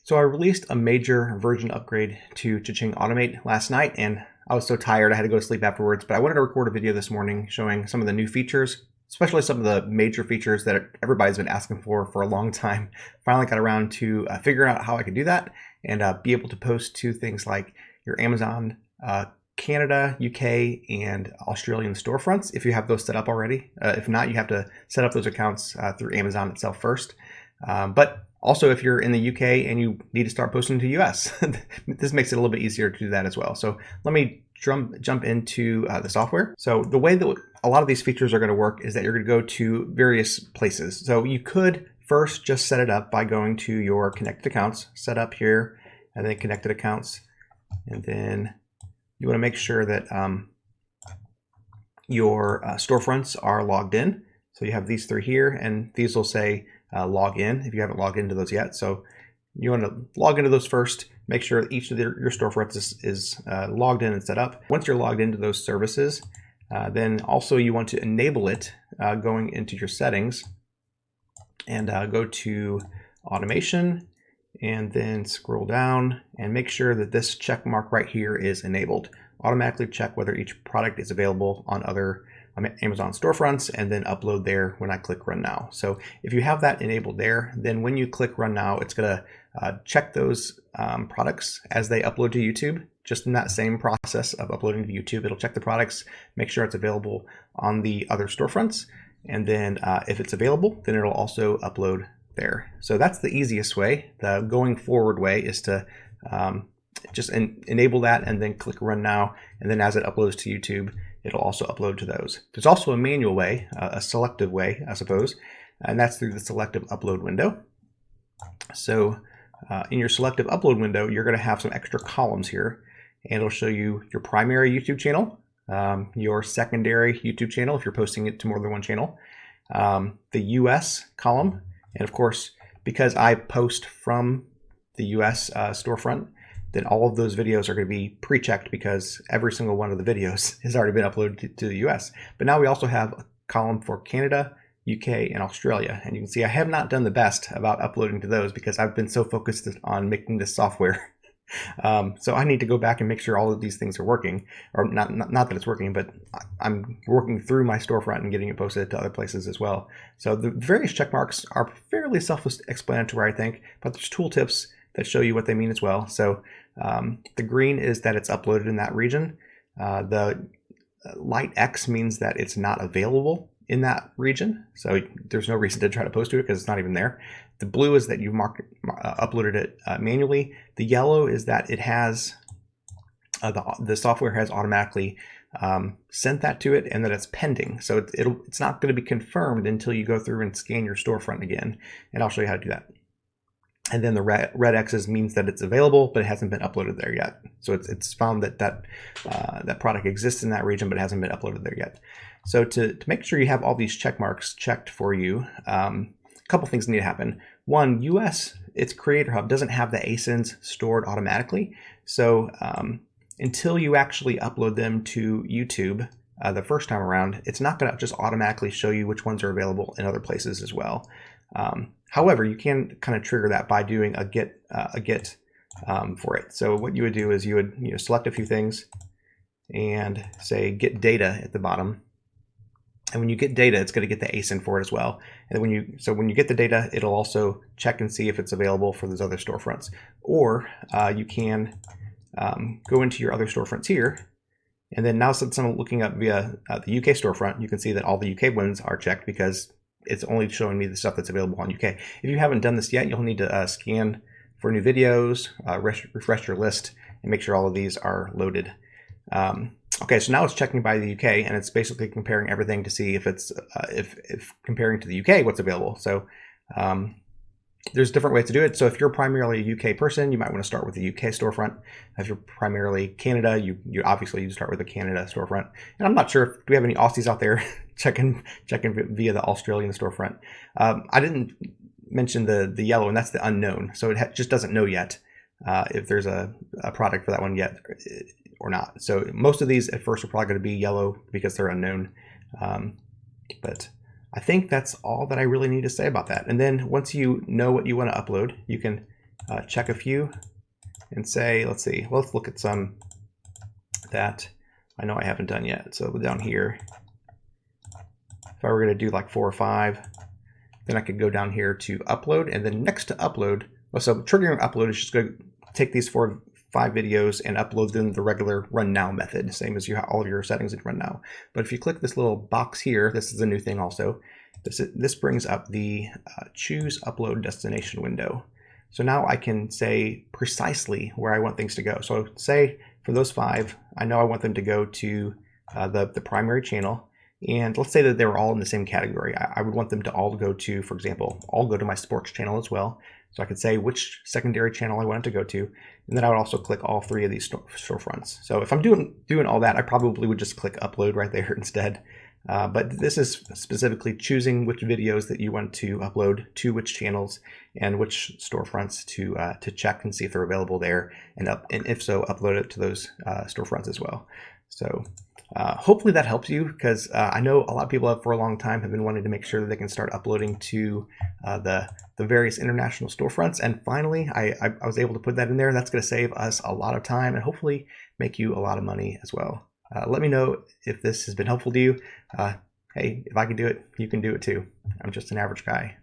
So I released a major version upgrade to Cha-Ching Automate last night, and I was so tired I had to go to sleep afterwards, but I wanted to record a video this morning showing some of the new features, especially some of the major features that everybody's been asking for a long time. Finally got around to figuring out how I could do that and be able to post to things like your Amazon, Canada, UK, and Australian storefronts if you have those set up already. If not, you have to set up those accounts through Amazon itself first. But also, if you're in the UK and you need to start posting to US, this makes it a little bit easier to do that as well. So let me jump into the software. So the way that a lot of these features are going to work is that you're going to go to various places. So you could first just set it up by going to your connected accounts, set up here, and then connected accounts. And then you want to make sure that your storefronts are logged in. So you have these three here, and these will say log in if you haven't logged into those yet. So you want to log into those first, make sure each of your storefronts is logged in and set up. Once you're logged into those services, then also you want to enable it going into your settings and go to automation and then scroll down and make sure that this check mark right here is enabled. Automatically check whether each product is available on other Amazon storefronts and then upload there when I click run now. So if you have that enabled there, then when you click run now, it's going to check those products as they upload to YouTube. Just in that same process of uploading to YouTube, it'll check the products, make sure it's available on the other storefronts. And then if it's available, then it'll also upload there. So that's the easiest way. The going forward way is to just enable that and then click run now. And then as it uploads to YouTube, it'll also upload to those. There's also a manual way, a selective way, I suppose, and that's through the selective upload window. So in your selective upload window, you're going to have some extra columns here, and it'll show you your primary YouTube channel, your secondary YouTube channel if you're posting it to more than one channel, the US column, and of course, because I post from the US storefront, then all of those videos are going to be pre-checked because every single one of the videos has already been uploaded to the US. But now we also have a column for Canada, UK, and Australia. And you can see I have not done the best about uploading to those because I've been so focused on making this software. So I need to go back and make sure all of these things are working, or not that it's working, but I'm working through my storefront and getting it posted to other places as well. So the various check marks are fairly self-explanatory, I think, but there's tooltips that show you what they mean as well. So the green is that it's uploaded in that region. The light X means that it's not available in that region. So there's no reason to try to post to it because it's not even there. The blue is that you've uploaded it manually. The yellow is that it has, the software has automatically sent that to it and that it's pending. So it's not going to be confirmed until you go through and scan your storefront again. And I'll show you how to do that. And then the red X's means that it's available, but it hasn't been uploaded there yet. So it's found that product exists in that region, but it hasn't been uploaded there yet. So to make sure you have all these check marks checked for you, a couple things need to happen. One, US, its Creator Hub doesn't have the ASINs stored automatically. So until you actually upload them to YouTube the first time around, it's not going to just automatically show you which ones are available in other places as well. However, you can kind of trigger that by doing a get for it. So what you would do is you would select a few things and say get data at the bottom. And when you get data, it's going to get the ASIN for it as well. And when you get the data, it'll also check and see if it's available for those other storefronts. Or you can go into your other storefronts here. And then now since I'm looking up via the UK storefront, you can see that all the UK ones are checked because it's only showing me the stuff that's available on UK. If you haven't done this yet, you'll need to scan for new videos, refresh your list, and make sure all of these are loaded. Okay, so now it's checking by the UK, and it's basically comparing everything to see if it's if comparing to the UK what's available. So there's different ways to do it. So if you're primarily a UK person, you might want to start with the UK storefront. If you're primarily Canada, you obviously you start with the Canada storefront. And I'm not sure if we have any Aussies out there checking via the Australian storefront. I didn't mention the yellow, and that's the unknown. So it just doesn't know yet if there's a product for that one yet or not. So most of these at first are probably going to be yellow because they're unknown. But I think that's all that I really need to say about that. And then once you know what you want to upload, you can check a few and say, let's see, let's look at some that I know I haven't done yet. So down here, if I were going to do like 4 or 5, then I could go down here to upload, and then next to upload, so triggering upload is just going to take these 4 or 5 videos and upload them the regular run now method, same as you have all of your settings in run now. But if you click this little box here, this is a new thing also. This brings up the choose upload destination window. So now I can say precisely where I want things to go. So say for those 5, I know I want them to go to the primary channel. And let's say that they were all in the same category. I would want them to all go to, for example, all go to my sports channel as well. So I could say which secondary channel I want it to go to. And then I would also click all 3 of these storefronts. So if I'm doing all that, I probably would just click upload right there instead. But this is specifically choosing which videos that you want to upload to which channels and which storefronts to check and see if they're available there, and if so, upload it to those storefronts as well. So hopefully that helps you, because I know a lot of people for a long time have been wanting to make sure that they can start uploading to the various international storefronts, and finally I was able to put that in there. That's going to save us a lot of time and hopefully make you a lot of money as well. Let me know if this has been helpful to you. Hey, if I can do it, you can do it too. I'm just an average guy.